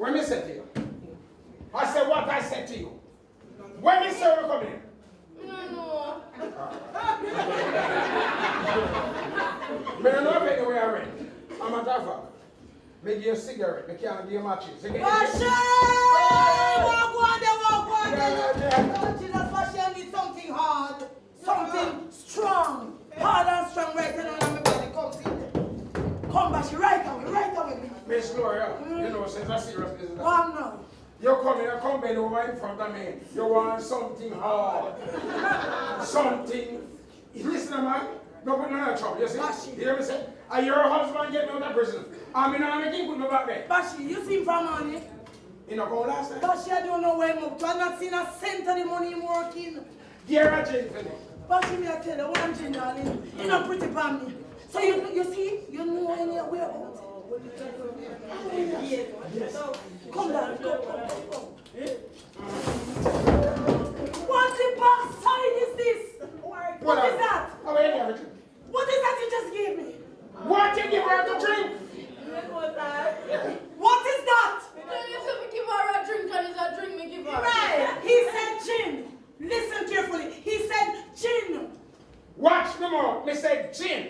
When me said to you? I said what I said to you. When me say we come in? No. Me don't know if anywhere I rent. I'm a driver. Me give you a cigarette. Me can't give you matches. Basha! Walk on there. Lord Jesus, Basha need something hard. Something strong. Hard and strong right now. And my body comes in. Come, Basha, right away. Miss Gloria, you know, since I serious business. Come now. You come bend over in front of me. You want something hard. Something. Listen, man. Don't put me in trouble. You see? Bashi. You hear me say? And your husband get me out of prison. I mean, I'm making put me back there. Bashi, you see him from money? You know, go last time? Bashi, I don't know where he moved to. I've not seen a cent of the money him working. Dear a gin for me. Bashi, me I tell you, one gin, darling. You're not pretty for me. So you see, you know any whereabouts. Come down, come. What the backside is this? What is that? How are you everything? What is that you just gave me? What you give her to drink? What is that? You said we give her a drink and it's a drink we give her. Right. He said gin. Listen carefully. He said gin. Watch me more. Me say gin.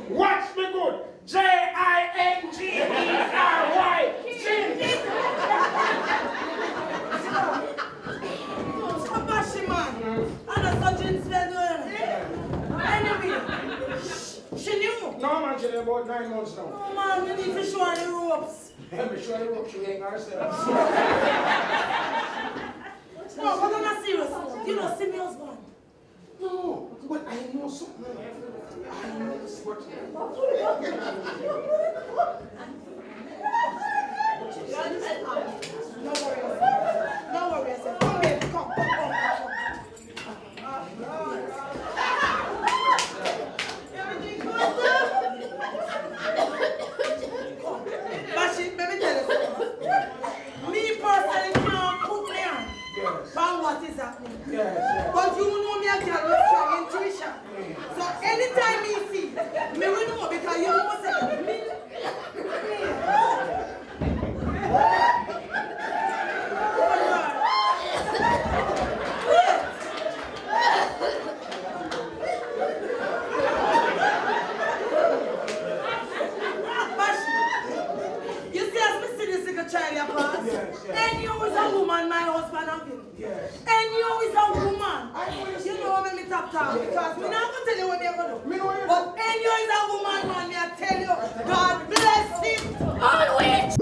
Watch me good. J-I-N-G-E-R-Y. Gin. Stop bashing, man. I know some gin smell doing. Anyway, she knew. No, man, she's about 9 months now. Oh, man, you need to show her the ropes. Let me show you the ropes. She ain't herself. No, but I'm not serious. You know, see me husband. No, but I know something. I know this what. No worry, I said, come here, come. Everything good? Bashi, let me tell you something. Me personally can't put me on. Yes. But what is happening? Yes. But you know me a girl with strong intuition. So anytime me see, me will know because you know what's happening. Me. You see as me see this little child here pass? Yes. And you is a woman, my husband have been. Yes. And you is a woman. You know when me tap because me not gonna tell you what they're gonna do. But and you is a woman, man, me I tell you, God bless him. Always.